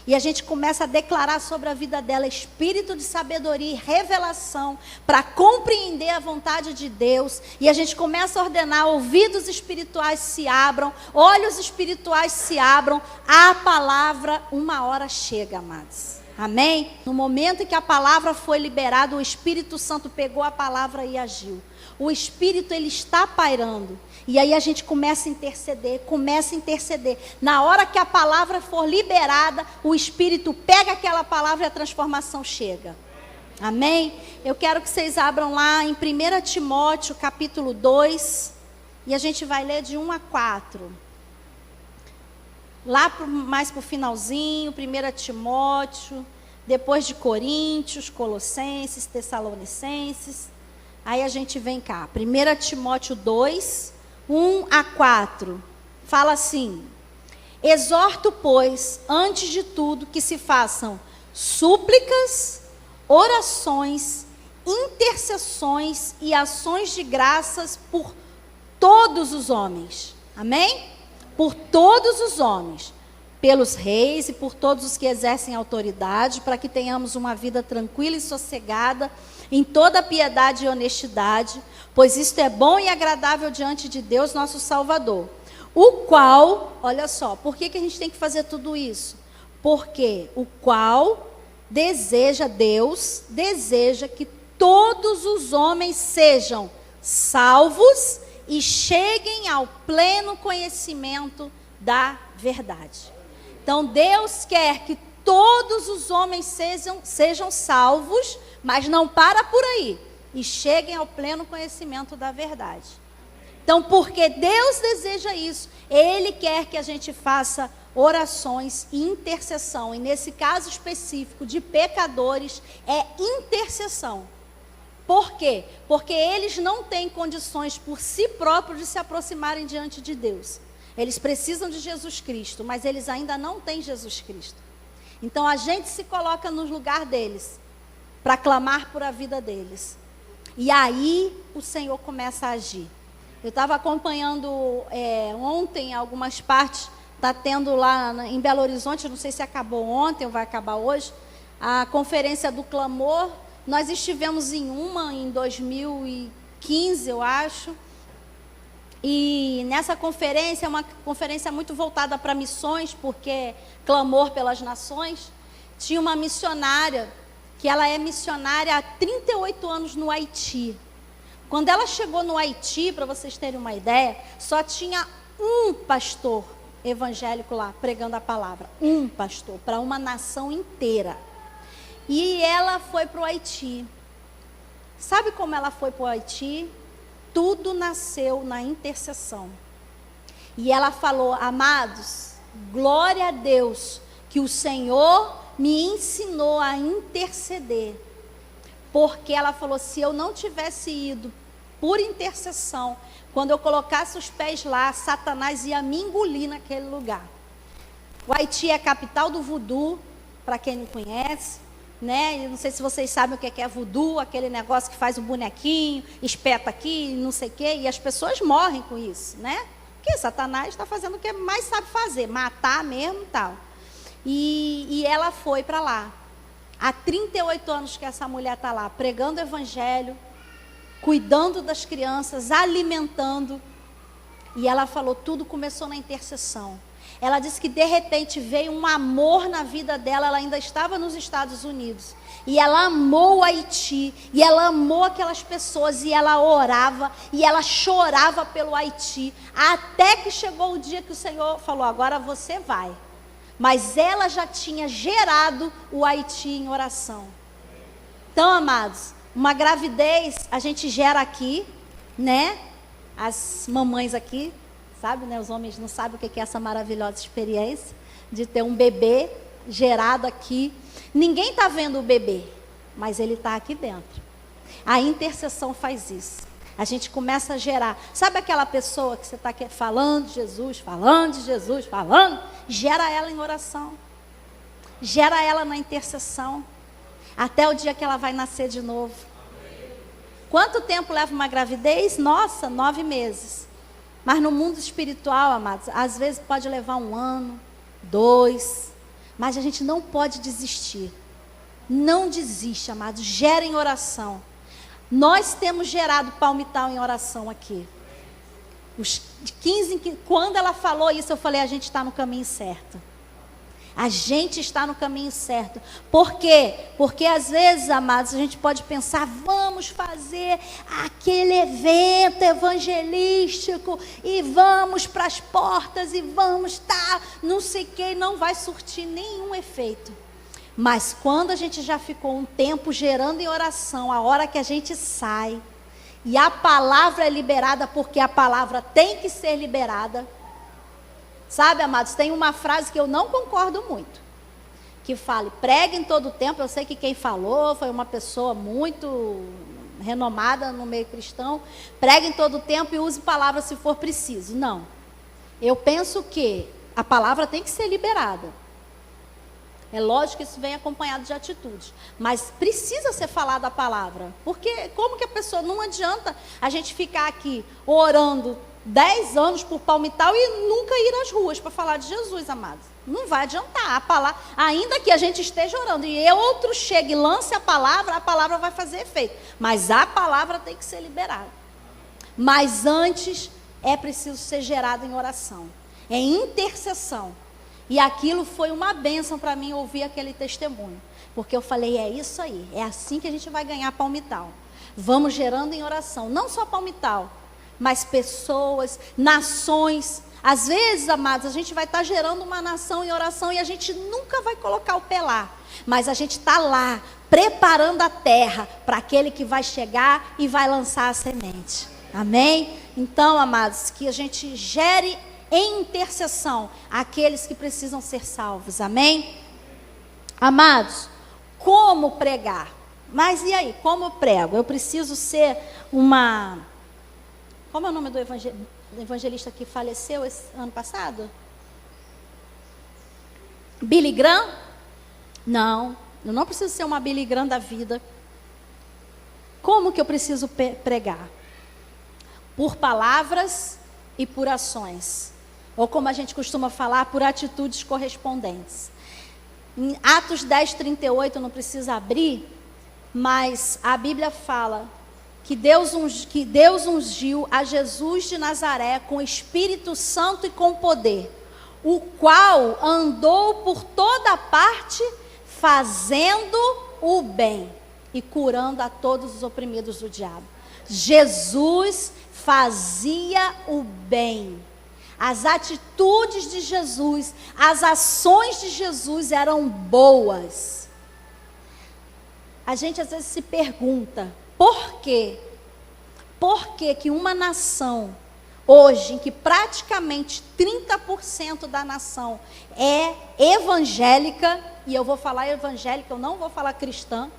e a gente começa a declarar sobre a vida dela espírito de sabedoria e revelação para compreender a vontade de Deus. E a gente começa a ordenar, ouvidos espirituais se abram, olhos espirituais se abram. A palavra, uma hora chega, amados. Amém? No momento em que a palavra foi liberada, o Espírito Santo pegou a palavra e agiu. O Espírito, ele está pairando. E aí a gente começa a interceder. Na hora que a palavra for liberada, o Espírito pega aquela palavra e a transformação chega. Amém? Eu quero que vocês abram lá em 1 Timóteo, capítulo 2. E a gente vai ler de 1 a 4. Lá mais para o finalzinho, 1 Timóteo, depois de Coríntios, Colossenses, Tessalonicenses. Aí a gente vem cá, 1 Timóteo 2, 1 a 4. Fala assim: exorto, pois, antes de tudo, que se façam súplicas, orações, intercessões e ações de graças por todos os homens. Amém? Por todos os homens. Pelos reis e por todos os que exercem autoridade, para que tenhamos uma vida tranquila e sossegada, em toda piedade e honestidade, pois isto é bom e agradável diante de Deus, nosso Salvador. O qual, olha só, por que a gente tem que fazer tudo isso? Porque o qual Deus deseja que todos os homens sejam salvos e cheguem ao pleno conhecimento da verdade. Então, Deus quer que todos os homens sejam salvos, mas não para por aí, e cheguem ao pleno conhecimento da verdade. Então, porque Deus deseja isso, Ele quer que a gente faça orações e intercessão. E nesse caso específico de pecadores, é intercessão. Por quê? Porque eles não têm condições por si próprios de se aproximarem diante de Deus. Eles precisam de Jesus Cristo, mas eles ainda não têm Jesus Cristo. Então a gente se coloca no lugar deles, para clamar por a vida deles. E aí o Senhor começa a agir. Eu estava acompanhando ontem algumas partes, está tendo lá em Belo Horizonte, não sei se acabou ontem ou vai acabar hoje, a conferência do clamor. Nós estivemos em 2015, eu acho. E nessa conferência, é uma conferência muito voltada para missões, porque clamor pelas nações. Tinha uma missionária, que ela é missionária há 38 anos no Haiti. Quando ela chegou no Haiti, para vocês terem uma ideia, só tinha um pastor evangélico lá, pregando a palavra. Um pastor, para uma nação inteira. E ela foi para o Haiti. Sabe como ela foi para o Haiti? Tudo nasceu na intercessão. E ela falou: amados, glória a Deus, que o Senhor me ensinou a interceder. Porque ela falou, se eu não tivesse ido por intercessão, quando eu colocasse os pés lá, Satanás ia me engolir naquele lugar. O Haiti é a capital do voodoo, para quem não conhece, né? Eu não sei se vocês sabem o que é voodoo, aquele negócio que faz o bonequinho, espeta aqui, não sei o quê, e as pessoas morrem com isso, né? Porque Satanás está fazendo o que mais sabe fazer, matar mesmo e tal. E ela foi para lá. Há 38 anos que essa mulher está lá, pregando o evangelho, cuidando das crianças, alimentando. E ela falou, tudo começou na intercessão. Ela disse que de repente veio um amor na vida dela, ela ainda estava nos Estados Unidos. E ela amou o Haiti, e ela amou aquelas pessoas, e ela orava, e ela chorava pelo Haiti. Até que chegou o dia que o Senhor falou, agora você vai. Mas ela já tinha gerado o Haiti em oração. Então, amados, uma gravidez a gente gera aqui, né? As mamães aqui, sabe, né? Os homens não sabem o que é essa maravilhosa experiência de ter um bebê gerado aqui. Ninguém está vendo o bebê, mas ele está aqui dentro. A intercessão faz isso. A gente começa a gerar. Sabe aquela pessoa que você está falando de Jesus, gera ela em oração. Gera ela na intercessão. Até o dia que ela vai nascer de novo. Quanto tempo leva uma gravidez? Nossa, 9 meses. Mas no mundo espiritual, amados, às vezes pode levar 1 ano, 2. Mas a gente não pode desistir. Não desiste, amados. Gera em oração. Nós temos gerado palmital em oração aqui. Os 15, quando ela falou isso, eu falei, a gente está no caminho certo. A gente está no caminho certo. Por quê? Porque às vezes, amados, a gente pode pensar, vamos fazer aquele evento evangelístico e vamos para as portas e vamos não sei o que, e não vai surtir nenhum efeito. Mas quando a gente já ficou um tempo gerando em oração, a hora que a gente sai, e a palavra é liberada, porque a palavra tem que ser liberada. Sabe, amados, tem uma frase que eu não concordo muito, que fala, pregue em todo o tempo. Eu sei que quem falou foi uma pessoa muito renomada no meio cristão. Pregue em todo o tempo e use palavras se for preciso. Não. Eu penso que a palavra tem que ser liberada. É lógico que isso vem acompanhado de atitudes. Mas precisa ser falada a palavra. Porque como que a pessoa, não adianta a gente ficar aqui orando 10 anos por Palmital e nunca ir às ruas para falar de Jesus, amados. Não vai adiantar. A palavra, ainda que a gente esteja orando e outro chegue e lance a palavra vai fazer efeito. Mas a palavra tem que ser liberada. Mas antes é preciso ser gerado em oração, em intercessão. E aquilo foi uma bênção para mim ouvir aquele testemunho. Porque eu falei, é isso aí, é assim que a gente vai ganhar Palmital. Vamos gerando em oração, não só Palmital, mas pessoas, nações. Às vezes, amados, a gente vai estar gerando uma nação em oração e a gente nunca vai colocar o pé lá. Mas a gente está lá, preparando a terra para aquele que vai chegar e vai lançar a semente. Amém? Então, amados, que a gente gere em intercessão aqueles que precisam ser salvos. Amém? Amados, como pregar? Mas e aí, como eu prego? Eu preciso ser uma... Como é o nome do evangelista que faleceu esse ano passado? Billy Graham? Não, eu não preciso ser uma Billy Graham da vida. Como que eu preciso pregar? Por palavras e por ações. Ou como a gente costuma falar, por atitudes correspondentes. Em Atos 10, 38, não precisa abrir, mas a Bíblia fala que Deus ungiu a Jesus de Nazaré com o Espírito Santo e com poder, o qual andou por toda parte fazendo o bem e curando a todos os oprimidos do diabo. Jesus fazia o bem. As atitudes de Jesus, as ações de Jesus eram boas. A gente às vezes se pergunta, por quê? Por que que uma nação, hoje, em que praticamente 30% da nação é evangélica, e eu vou falar evangélica, eu não vou falar cristã,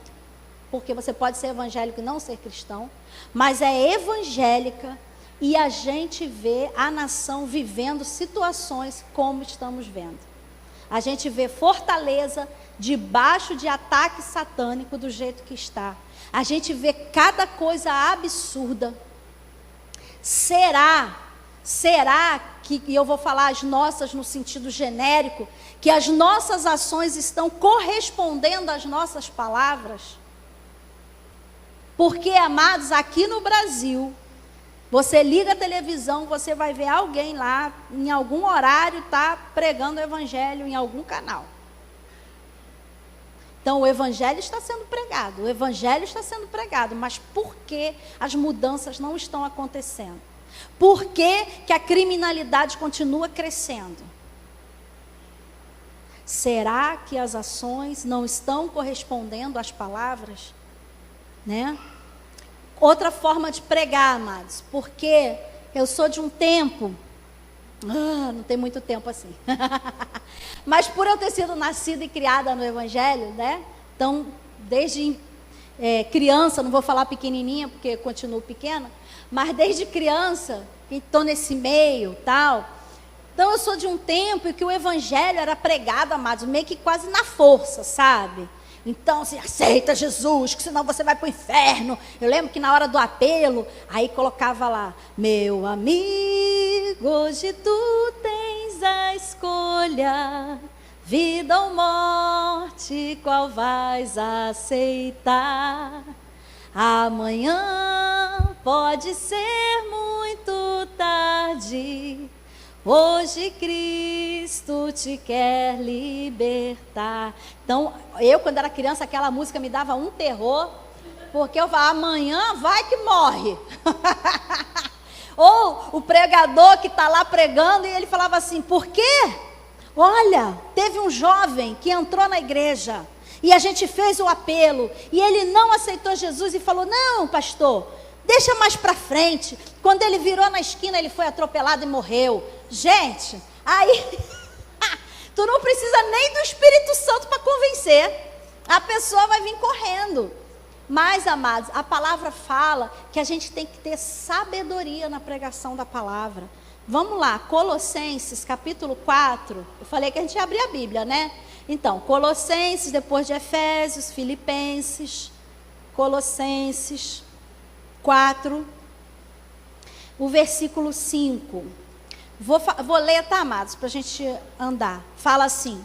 porque você pode ser evangélico e não ser cristão, mas é evangélica, e a gente vê a nação vivendo situações como estamos vendo. A gente vê Fortaleza debaixo de ataque satânico do jeito que está. A gente vê cada coisa absurda. Será que, e eu vou falar as nossas no sentido genérico, que as nossas ações estão correspondendo às nossas palavras? Porque, amados, aqui no Brasil, você liga a televisão, você vai ver alguém lá, em algum horário, tá pregando o evangelho em algum canal. Então, o evangelho está sendo pregado, mas por que as mudanças não estão acontecendo? Por que que a criminalidade continua crescendo? Será que as ações não estão correspondendo às palavras? Né? Outra forma de pregar, amados, porque eu sou de um tempo, não tem muito tempo assim, mas por eu ter sido nascida e criada no Evangelho, né? Então, desde criança, não vou falar pequenininha, porque continuo pequena, mas desde criança, estou nesse meio, tal. Então, eu sou de um tempo em que o Evangelho era pregado, amados, meio que quase na força, sabe? Então, você aceita Jesus, que senão você vai para o inferno. Eu lembro que na hora do apelo, aí colocava lá, meu amigo, hoje tu tens a escolha, vida ou morte, qual vais aceitar? Amanhã pode ser muito tarde, hoje Cristo te quer libertar. Então, eu quando era criança, aquela música me dava um terror, porque eu falava, amanhã vai que morre. Ou o pregador que está lá pregando, e ele falava assim, por quê? Olha, teve um jovem que entrou na igreja, e a gente fez o apelo, e ele não aceitou Jesus e falou, não, pastor, deixa mais para frente. Quando ele virou na esquina, ele foi atropelado e morreu. Gente, aí tu não precisa nem do Espírito Santo para convencer. A pessoa vai vir correndo. Mas, amados, a palavra fala que a gente tem que ter sabedoria na pregação da palavra. Vamos lá, Colossenses capítulo 4. Eu falei que a gente ia abrir a Bíblia, né? Então, Colossenses, depois de Efésios, Filipenses, Colossenses 4, o versículo 5. Vou ler, tá, amados, para a gente andar. Fala assim: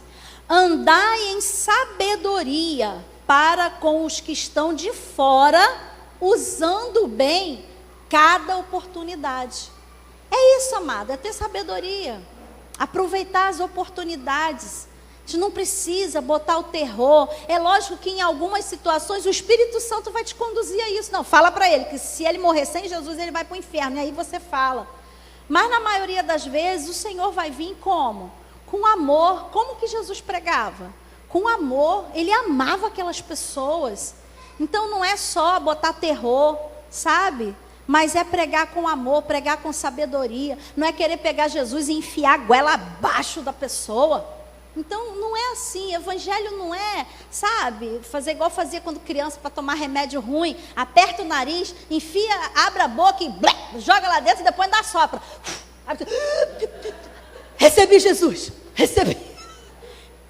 andai em sabedoria para com os que estão de fora, usando bem cada oportunidade. É isso, amado, é ter sabedoria. Aproveitar as oportunidades. A gente não precisa botar o terror. É lógico que em algumas situações o Espírito Santo vai te conduzir a isso. Não, fala para ele que se ele morrer sem Jesus, ele vai para o inferno. E aí você fala. Mas na maioria das vezes o Senhor vai vir como? Com amor. Como que Jesus pregava? Com amor. Ele amava aquelas pessoas. Então não é só botar terror, sabe? Mas é pregar com amor, pregar com sabedoria. Não é querer pegar Jesus e enfiar a goela abaixo da pessoa. Então, não é assim, evangelho não é, sabe, fazer igual fazia quando criança para tomar remédio ruim, aperta o nariz, enfia, abre a boca e blé, joga lá dentro e depois ainda sopra. Recebi Jesus, recebi.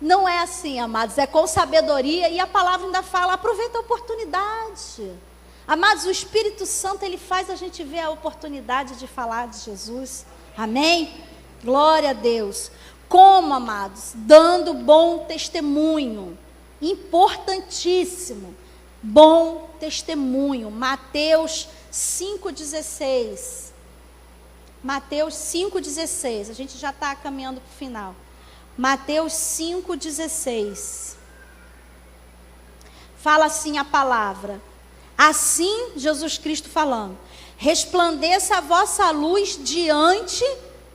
Não é assim, amados, é com sabedoria e a palavra ainda fala, aproveita a oportunidade. Amados, o Espírito Santo, ele faz a gente ver a oportunidade de falar de Jesus. Amém? Glória a Deus. Como, amados? Dando bom testemunho. Importantíssimo. Bom testemunho. Mateus 5,16. Mateus 5,16. A gente já está caminhando para o final. Mateus 5,16. Fala assim a palavra. Assim, Jesus Cristo falando. Resplandeça a vossa luz diante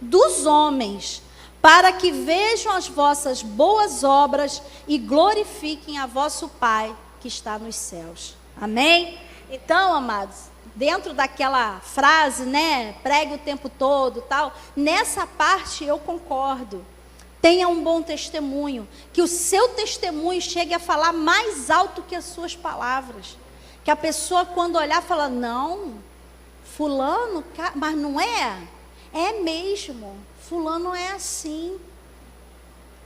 dos homens, para que vejam as vossas boas obras e glorifiquem a vosso Pai que está nos céus. Amém? Então, amados, dentro daquela frase, né, pregue o tempo todo, tal, nessa parte eu concordo. Tenha um bom testemunho, que o seu testemunho chegue a falar mais alto que as suas palavras. Que a pessoa, quando olhar, fala, não, fulano, mas não é? É mesmo. Fulano é assim.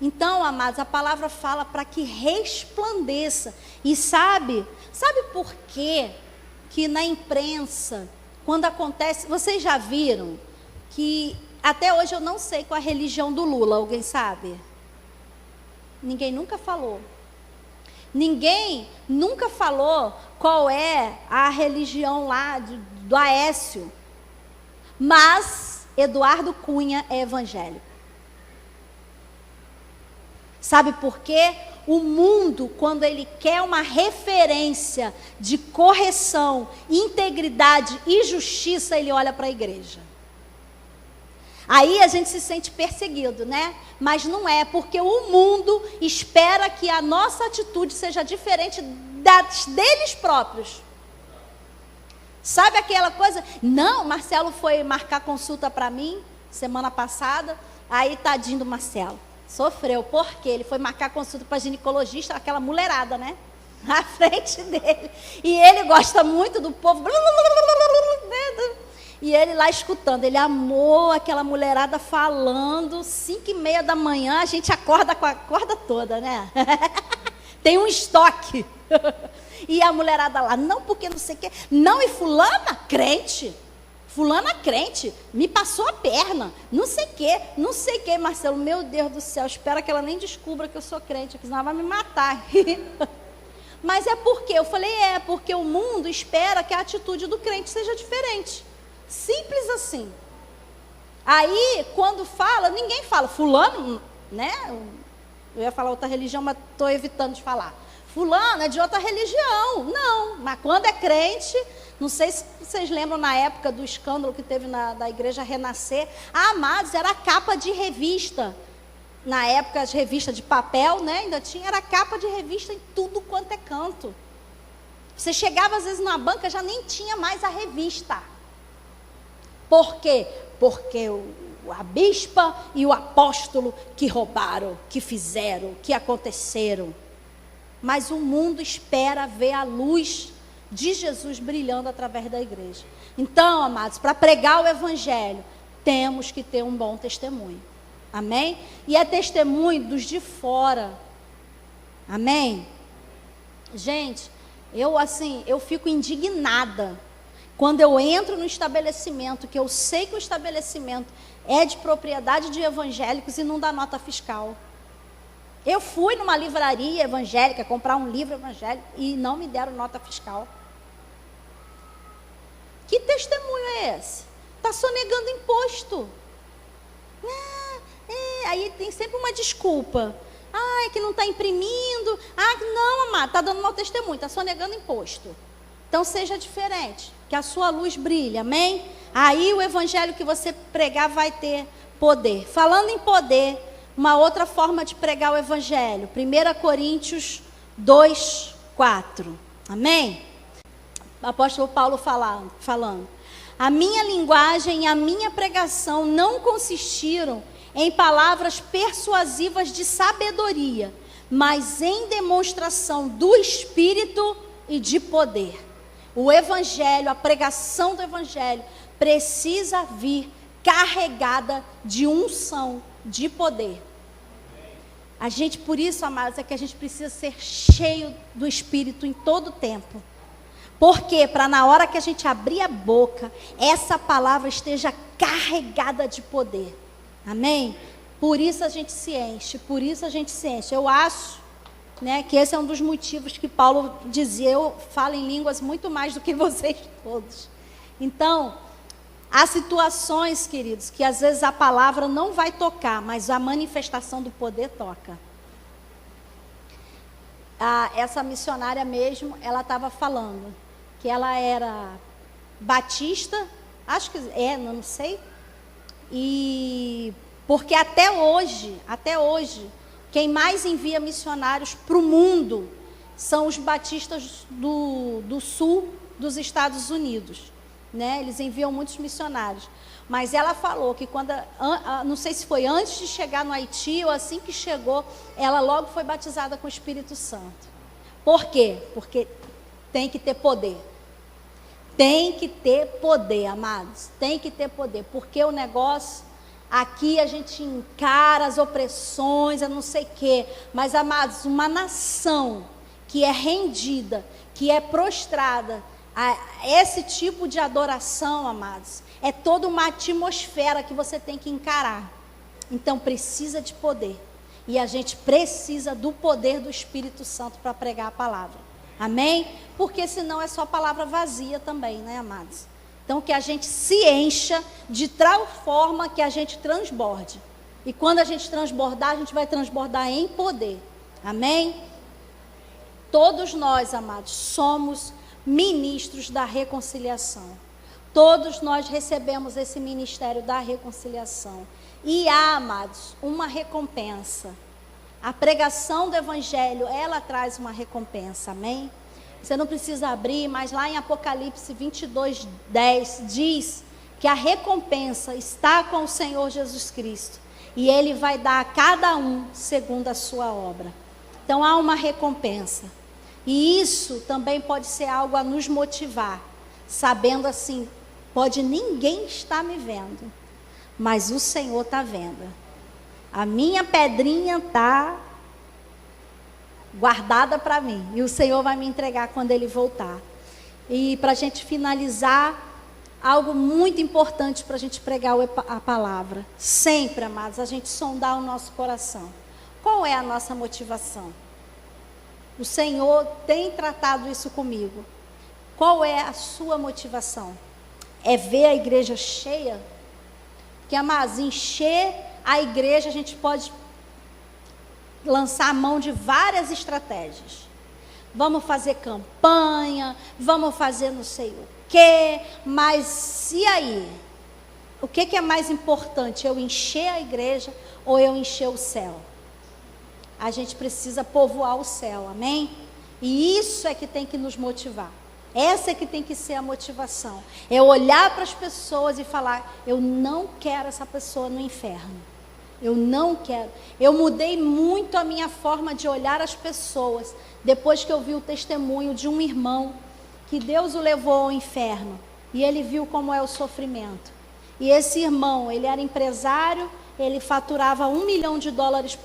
Então, amados, a palavra fala para que resplandeça. E sabe por quê? Que na imprensa, quando acontece, vocês já viram que até hoje eu não sei qual a religião do Lula, alguém sabe? Ninguém nunca falou. Ninguém nunca falou qual é a religião lá do Aécio. Mas Eduardo Cunha é evangélico. Sabe por quê? O mundo, quando ele quer uma referência de correção, integridade e justiça, ele olha para a igreja. Aí a gente se sente perseguido, né? Mas não é, porque o mundo espera que a nossa atitude seja diferente das deles próprios. Sabe aquela coisa? Não, Marcelo foi marcar consulta para mim semana passada. Aí, tadinho do Marcelo, sofreu. Por quê? Ele foi marcar consulta para ginecologista, aquela mulherada, né? Na frente dele. E ele gosta muito do povo. E ele lá escutando. Ele amou aquela mulherada falando. 5h30 da manhã, a gente acorda com a corda toda, né? Tem um estoque. E a mulherada lá, não, porque não sei o quê. Não, e fulana, crente. Fulana, crente. Me passou a perna. Não sei o quê, não sei o quê. Marcelo, meu Deus do céu, espera que ela nem descubra que eu sou crente, porque senão ela vai me matar. Mas é porque, eu falei, porque o mundo espera que a atitude do crente seja diferente. Simples assim. Aí, quando fala, ninguém fala, fulano, né? Eu ia falar outra religião, mas estou evitando de falar. Fulano é de outra religião. Não, mas quando é crente, não sei se vocês lembram na época do escândalo que teve da igreja Renascer. Amados, era capa de revista. Na época, as revistas de papel, né? Ainda tinha, era capa de revista em tudo quanto é canto. Você chegava às vezes numa banca, já nem tinha mais a revista. Por quê? Porque a bispa e o apóstolo que roubaram, que fizeram, que aconteceram. Mas o mundo espera ver a luz de Jesus brilhando através da igreja. Então, amados, para pregar o evangelho, temos que ter um bom testemunho. Amém? E é testemunho dos de fora. Amém? Gente, eu fico indignada quando eu entro no estabelecimento, que eu sei que o estabelecimento é de propriedade de evangélicos e não dá nota fiscal. Eu fui numa livraria evangélica comprar um livro evangélico e não me deram nota fiscal. Que testemunho é esse? Está sonegando imposto. Aí tem sempre uma desculpa. É que não está imprimindo. Não, amado, está dando mau testemunho, está sonegando imposto. Então seja diferente, que a sua luz brilhe, amém? Aí o evangelho que você pregar vai ter poder. Falando em poder, uma outra forma de pregar o evangelho, 1 Coríntios 2, 4, amém? O apóstolo Paulo falando. A minha linguagem e a minha pregação não consistiram em palavras persuasivas de sabedoria, mas em demonstração do Espírito e de poder. O evangelho, a pregação do evangelho precisa vir carregada de unção, de poder. Por isso, amados, é que a gente precisa ser cheio do Espírito em todo o tempo. Porque para na hora que a gente abrir a boca, essa palavra esteja carregada de poder. Amém? Por isso a gente se enche, Eu acho, que esse é um dos motivos que Paulo dizia, eu falo em línguas muito mais do que vocês todos. Então, há situações, queridos, que às vezes a palavra não vai tocar, mas a manifestação do poder toca. Essa missionária mesmo, ela estava falando que ela era batista, acho que não sei, e porque até hoje, quem mais envia missionários para o mundo são os batistas do sul dos Estados Unidos, Eles enviam muitos missionários. Mas ela falou que não sei se foi antes de chegar no Haiti ou assim que chegou, ela logo foi batizada com o Espírito Santo. Por quê? Porque tem que ter poder. Tem que ter poder, amados. Tem que ter poder. Porque o negócio, aqui a gente encara as opressões, eu não sei o quê. Mas, amados, uma nação que é rendida, que é prostrada a esse tipo de adoração, amados, é toda uma atmosfera que você tem que encarar. Então, precisa de poder. E a gente precisa do poder do Espírito Santo para pregar a palavra. Amém? Porque senão é só palavra vazia também, amados? Então, que a gente se encha de tal forma que a gente transborde. E quando a gente transbordar, a gente vai transbordar em poder. Amém? Todos nós, amados, somos ministros da reconciliação. Todos nós recebemos esse ministério da reconciliação. E há, amados, uma recompensa. A pregação do evangelho, ela traz uma recompensa, amém? Você não precisa abrir, mas lá em Apocalipse 22, 10, diz que a recompensa está com o Senhor Jesus Cristo. E Ele vai dar a cada um segundo a sua obra. Então há uma recompensa. E isso também pode ser algo a nos motivar. Sabendo assim, pode ninguém estar me vendo, mas o Senhor está vendo. A minha pedrinha está guardada para mim. E o Senhor vai me entregar quando Ele voltar. E para a gente finalizar, algo muito importante para a gente pregar a palavra. Sempre, amados, a gente sondar o nosso coração. Qual é a nossa motivação? O Senhor tem tratado isso comigo. Qual é a sua motivação? É ver a igreja cheia? Porque, amados, encher a igreja, a gente pode lançar a mão de várias estratégias. Vamos fazer campanha, vamos fazer não sei o quê, mas e aí? O que é mais importante? Eu encher a igreja ou eu encher o céu? A gente precisa povoar o céu, amém? E isso é que tem que nos motivar. Essa é que tem que ser a motivação. É olhar para as pessoas e falar, eu não quero essa pessoa no inferno. Eu não quero. Eu mudei muito a minha forma de olhar as pessoas depois que eu vi o testemunho de um irmão que Deus o levou ao inferno e ele viu como é o sofrimento. E esse irmão, ele era empresário, ele faturava $1 milhão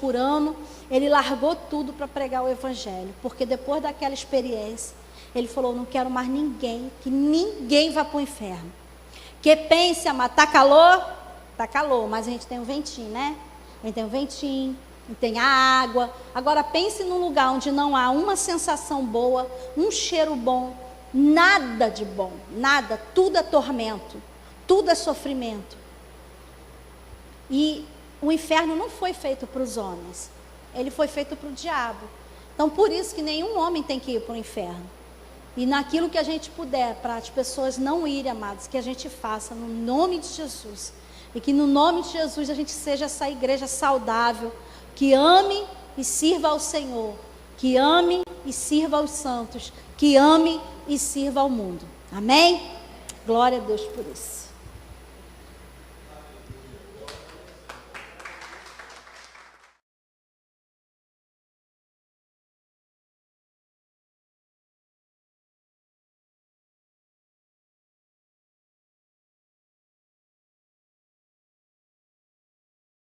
por ano, ele largou tudo para pregar o evangelho, porque depois daquela experiência, ele falou, não quero mais ninguém, que ninguém vá para o inferno. Que pense, amado, tá calor? Tá calor, mas a gente tem um ventinho, né? A gente tem um ventinho, a gente tem a água. Agora pense num lugar onde não há uma sensação boa, um cheiro bom, nada de bom, nada, tudo é tormento, tudo é sofrimento. E o inferno não foi feito para os homens, ele foi feito para o diabo. Então por isso que nenhum homem tem que ir para o inferno. E naquilo que a gente puder, para as pessoas não irem, amados, que a gente faça no nome de Jesus. E que no nome de Jesus a gente seja essa igreja saudável, que ame e sirva ao Senhor, que ame e sirva aos santos, que ame e sirva ao mundo. Amém? Glória a Deus por isso.